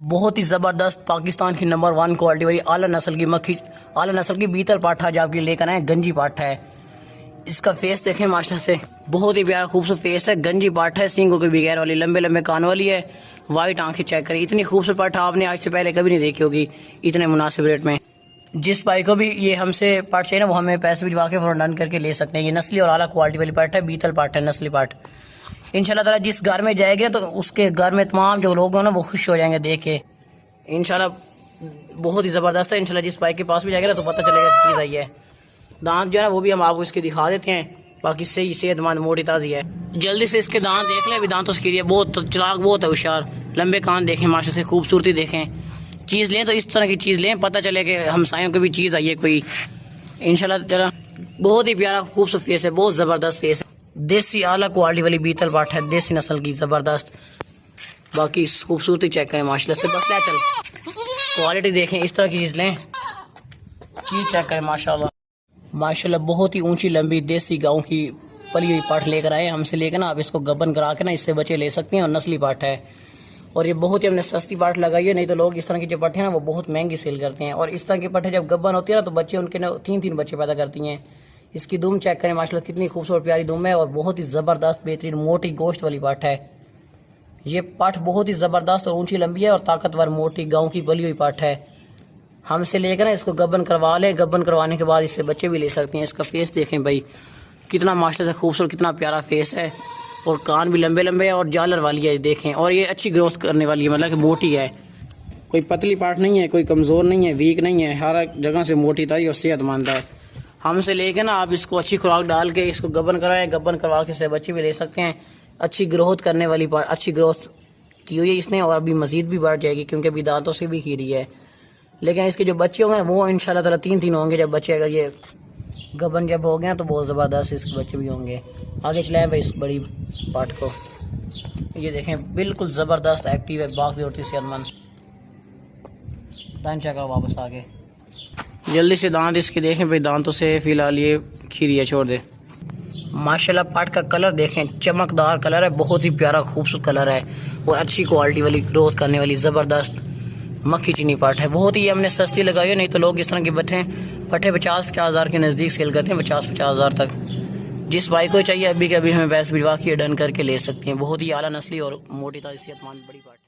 बहुत ही ज़बरदस्त पाकिस्तान की नंबर 1 क्वालिटी वाली आला नस्ल की मक्खी, आला नस्ल की बीतल पाठा जो आपके लेकर आए गंजी पाठा है। इसका फेस देखें माशाल्लाह से, बहुत ही प्यारा खूबसूरत फेस है। गंजी पाठा है, सींगों के बगैर वाली, लंबे लंबे कान वाली है, वाइट आंखें चेक करें। इतनी खूबसूरत पाठा आपने आज से पहले कभी नहीं देखी होगी इतने मुनासिब रेट में। जिस भाई को भी ये हमसे पाठ चाहिए ना, वो हमें पैसे भिजवा के फ़ौरन डन करके ले सकते हैं। ये नस्ली और आला क्वालिटी वाली पाठ है, बीतल पाठ है, नस्ली पाठ। इंशाल्लाह ताला जिस घर में जाएगी ना, तो उसके घर में तमाम जो लोग हैं ना वो खुश हो जाएंगे देख के। इंशाल्लाह बहुत ही ज़बरदस्त है। इंशाल्लाह जिस भाई के पास भी जाएगा ना तो पता चलेगा चीज़ आई है। दांत जो है ना वो भी हम आपको इसके दिखा देते हैं, बाकी सही सेहतमंद मोटी ताज़ी है। जल्दी से इसके दांत देख लें, अभी दांतों से कीरिए, बहुत चलाक, बहुत है होशियार। लंबे कान देखें माशाल्लाह से, खूबसूरती देखें। चीज़ लें तो इस तरह की चीज़ लें, पता चले कि हमसायों को भी चीज़ आई है कोई। इंशाल्लाह जरा बहुत ही प्यारा खूबसूरत फेस है, बहुत ज़बरदस्त फेस है। देसी आला क्वालिटी वाली बीतल पाठ है, देसी नस्ल की ज़बरदस्त। बाकी खूबसूरती चेक करें माशाल्लाह से, बस ले चल क्वालिटी देखें, इस तरह की चीज़ लें, चीज़ चेक करें माशाल्लाह। माशाल्लाह बहुत ही ऊंची लंबी देसी गांव की पली हुई पाठ लेकर आए हमसे। लेकर ना आप इसको गबन करा के ना इससे बच्चे ले सकते हैं, और नस्ली पाठ है। और ये बहुत ही हमने सस्ती पाठ लगाई है, नहीं तो लोग इस तरह की जो पट्टे हैं ना वो बहुत महंगी सेल करते हैं। और इस तरह की पट्टे जब गबन होती है ना तो बच्चे उनके ना 3-3 बच्चे पैदा करती हैं। इसकी दुम चेक करें माशाल्लाह, कितनी खूबसूरत प्यारी दुम है, और बहुत ही ज़बरदस्त बेहतरीन मोटी गोश्त वाली पाठ है। ये पाठ बहुत ही ज़बरदस्त और ऊंची लंबी है, और ताकतवर मोटी गाँव की बली हुई पाठ है। हमसे लेकर ना इसको गबन करवा लें, गबन करवाने के बाद इससे बच्चे भी ले सकते हैं। इसका फेस देखें भाई, कितना माशाल्लाह से खूबसूरत, कितना प्यारा फेस है, और कान भी लंबे लंबे है, और जालर वाली है देखें। और ये अच्छी ग्रोथ करने वाली है, मतलब कि मोटी है, कोई पतली पाठ नहीं है, कोई कमज़ोर नहीं है, वीक नहीं है, हर जगह से मोटी ताज़ी और सेहतमंद है। हमसे लेके ना आप इसको अच्छी खुराक डाल के इसको गबन कराएं, गबन करवा के इससे बच्चे भी ले सकते हैं। अच्छी ग्रोथ करने वाली पाठ, अच्छी ग्रोथ की हुई है इसने, और अभी मज़ीद भी बढ़ जाएगी क्योंकि अभी दांतों से भी खीरी है। लेकिन इसके जो बच्चे होंगे ना वो इंशाल्लाह ताला 3-3 होंगे जब बच्चे, अगर ये गबन जब हो गए तो बहुत ज़बरदस्त इसके बच्चे भी होंगे। आगे चलाएं भाई इस बड़ी पाठ को, ये देखें बिल्कुल ज़बरदस्त एक्टिव है, बाकी होती है सेहतमंद। दांत चेक करो वापस आगे, जल्दी से दांत इसके देखें भाई, दांतों से फ़िलहाल ये खीरी है, छोड़ दे। माशाल्लाह पाठ का कलर देखें, चमकदार कलर है, बहुत ही प्यारा खूबसूरत कलर है, और अच्छी क्वालिटी वाली ग्रोथ करने वाली ज़बरदस्त मक्खी चीनी पाठ है। बहुत ही हमने सस्ती लगाई है, नहीं तो लोग इस तरह के पट्टे 50-50 हज़ार के नज़दीक सेल करते हैं, 50-50 हज़ार तक। जिस भाई को चाहिए अभी के अभी हमें पैसे भिजवा के डन करके ले सकते हैं। बहुत ही आला नस्ली और मोटी ताज़ी सेहतमंद बड़ी पाठ है।